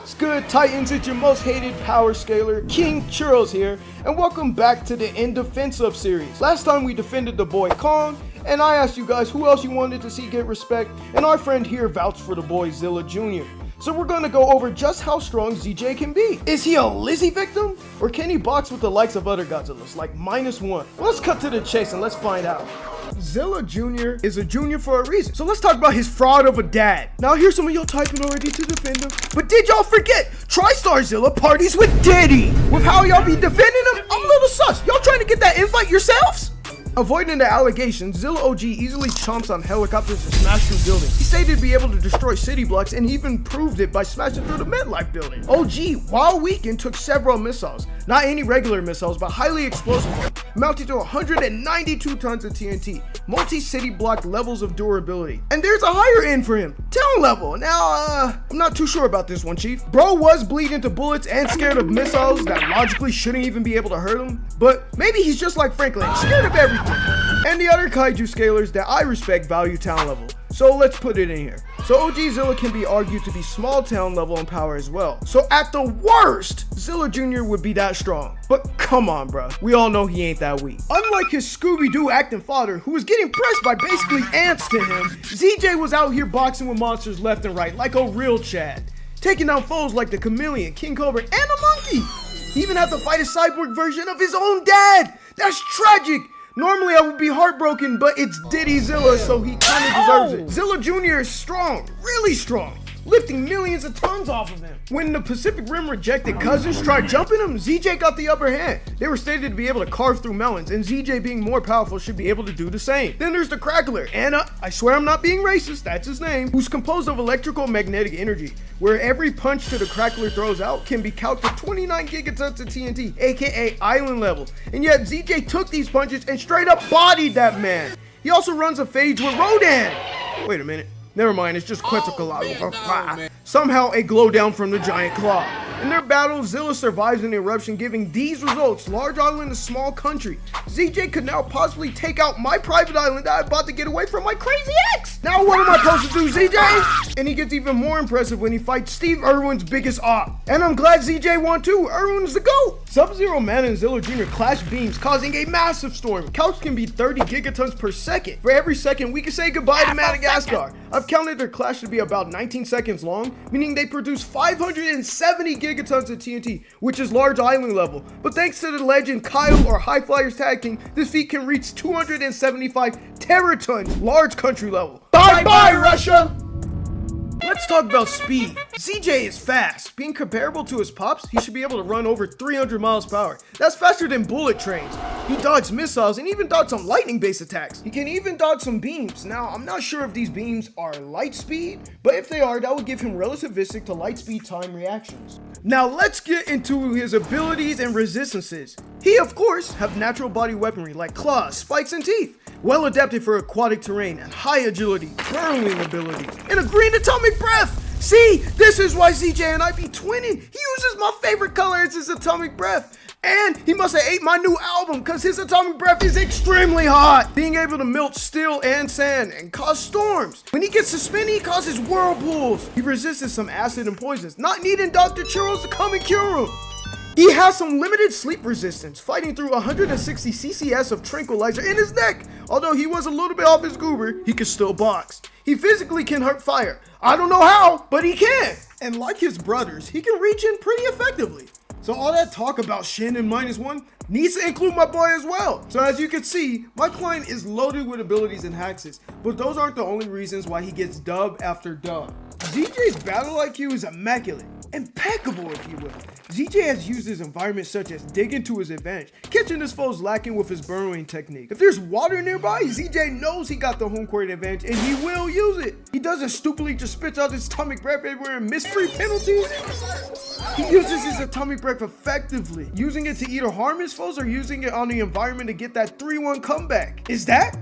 What's good, Titans? It's your most hated power scaler, King Churros here, and welcome back to the In Defense Of series. Last time we defended the boy Kong, and I asked you guys who else you wanted to see get respect, and our friend here vouched for the boy Zilla Jr. So we're going to go over just how strong ZJ can be. Is he a Lizzie victim? Or can he box with the likes of other Godzillas, like -1? Well, let's cut to the chase and let's find out. Zilla Jr. is a junior for a reason. So let's talk about his fraud of a dad. Now here's some of y'all typing already to defend him. But did y'all forget? TriStar Zilla parties with Diddy. With how y'all be defending him, I'm a little sus. Y'all trying to get that invite yourselves? Avoiding the allegations, Zilla OG easily chomps on helicopters and smashed through buildings. He stated to be able to destroy city blocks and even proved it by smashing through the MetLife building. OG, while weakened, took several missiles. Not any regular missiles, but highly explosive ones, amounting to 192 tons of TNT, multi-city block levels of durability. And there's a higher end for him, town level. Now, I'm not too sure about this one, Chief. Bro was bleeding to bullets and scared of missiles that logically shouldn't even be able to hurt him, but maybe he's just like Franklin, scared of everything. And the other kaiju scalers that I respect value town level. So let's put it in here. So OG Zilla can be argued to be small town level in power as well. So at the worst, Zilla Jr. would be that strong. But come on, bro. We all know he ain't that weak. Unlike his Scooby-Doo acting father, who was getting pressed by basically ants to him, ZJ was out here boxing with monsters left and right like a real Chad. Taking down foes like the Chameleon, King Cobra, and a monkey. He even had to fight a cyborg version of his own dad. That's tragic. Normally I would be heartbroken, but it's Diddy Zilla, so he kind of deserves it. Zilla Jr. is strong, really strong, lifting millions of tons off of him. When the Pacific Rim rejected cousins tried jumping him, ZJ got the upper hand. They were stated to be able to carve through mountains, and ZJ being more powerful should be able to do the same. Then there's the Crackler, and I swear I'm not being racist, that's his name, who's composed of electrical magnetic energy, where every punch to the Crackler throws out can be calced to 29 gigatons of TNT, aka island level. And yet ZJ took these punches and straight up bodied that man. He also runs a phage with Rodan. Wait a minute. Never mind, it's just Quetzalcoatl. Somehow a glow down from the giant claw. In their battle, Zilla survives an eruption, giving these results: large island, a small country. ZJ could now possibly take out my private island that I bought to get away from my crazy ex. Now what am I supposed to do, ZJ? And he gets even more impressive when he fights Steve Irwin's biggest op. And I'm glad ZJ won too. Irwin's the GOAT. Sub-Zero Man and Zilla Jr. clash beams, causing a massive storm. Couch can be 30 gigatons per second. For every second, we can say goodbye to Madagascar. I've counted their clash to be about 19 seconds long, meaning they produce 570 gigatons of TNT, which is large island level. But thanks to the legend Kyle or High Flyers tag team, this feat can reach 275 teraton, large country level. Bye bye, Russia! Let's talk about speed. ZJ is fast. Being comparable to his pops, he should be able to run over 300 miles per hour. That's faster than bullet trains. He dodges missiles and even dodges some lightning-based attacks. He can even dodge some beams. Now, I'm not sure if these beams are light speed, but if they are, that would give him relativistic to light speed time reactions. Now, let's get into his abilities and resistances. He, of course, have natural body weaponry like claws, spikes, and teeth. Well adapted for aquatic terrain and high agility, burrowing abilities, and a green atomic breath. See, this is why ZJ and I be twinning. He uses my favorite color as his atomic breath. And he must have ate my new album because his atomic breath is extremely hot. Being able to melt steel and sand and cause storms. When he gets to spin, he causes whirlpools. He resisted some acid and poisons, not needing Dr. Churros to come and cure him. He has some limited sleep resistance, fighting through 160 CCS of tranquilizer in his neck. Although he was a little bit off his goober, he can still box. He physically can hurt fire. I don't know how, but he can. And like his brothers, he can reach in pretty effectively. So all that talk about Shin and -1 needs to include my boy as well. So as you can see, my client is loaded with abilities and hacks, but those aren't the only reasons why he gets dub after dub. ZJ's battle IQ is immaculate. Impeccable, if you will. ZJ has used his environment such as digging to his advantage, catching his foes lacking with his burrowing technique. If there's water nearby, ZJ knows he got the home court advantage and he will use it. He doesn't stupidly just spits out his atomic breath everywhere and miss free penalties. He uses his atomic breath effectively, using it to either harm his foes or using it on the environment to get that 3-1 comeback. Is that?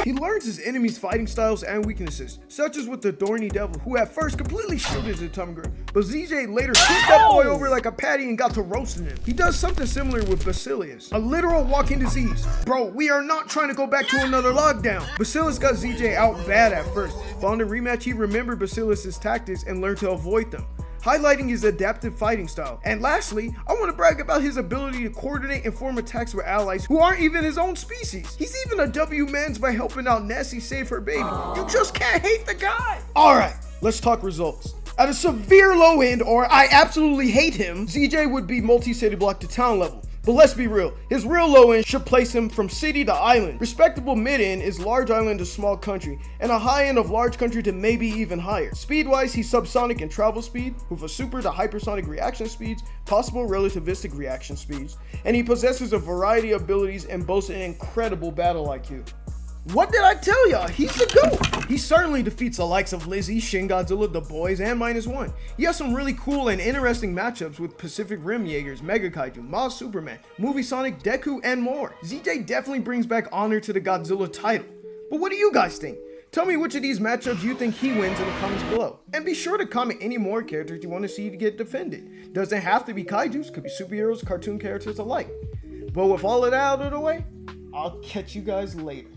He learned learns his enemies' fighting styles and weaknesses, such as with the Thorny Devil, who at first completely shielded his Tumgr, but ZJ later flipped that boy over like a patty and got to roasting him. He does something similar with Basilius, a literal walking disease. Bro, we are not trying to go back to another lockdown. Basilius got ZJ out bad at first, but on the rematch he remembered Basilius' tactics and learned to avoid them, highlighting his adaptive fighting style. And lastly, I want to brag about his ability to coordinate and form attacks with allies who aren't even his own species. He's even a W-mans by helping out Nessie save her baby. You just can't hate the guy. Alright, let's talk results. At a severe low end, or I absolutely hate him, ZJ would be multi-city block to town level. But let's be real, his real low end should place him from city to island. Respectable mid end is large island to small country, and a high end of large country to maybe even higher. Speed wise, he's subsonic in travel speed, with a super to hypersonic reaction speeds, possible relativistic reaction speeds, and he possesses a variety of abilities and boasts an incredible battle IQ. What did I tell y'all? He's the GOAT! He certainly defeats the likes of Lizzie, Shin Godzilla, The Boys, and -1. He has some really cool and interesting matchups with Pacific Rim Jaegers, Mega Kaiju, Maz Superman, Movie Sonic, Deku, and more. ZJ definitely brings back honor to the Godzilla title. But what do you guys think? Tell me which of these matchups you think he wins in the comments below. And be sure to comment any more characters you want to see to get defended. Doesn't have to be kaijus, could be superheroes, cartoon characters alike. But with all of that out of the way, I'll catch you guys later.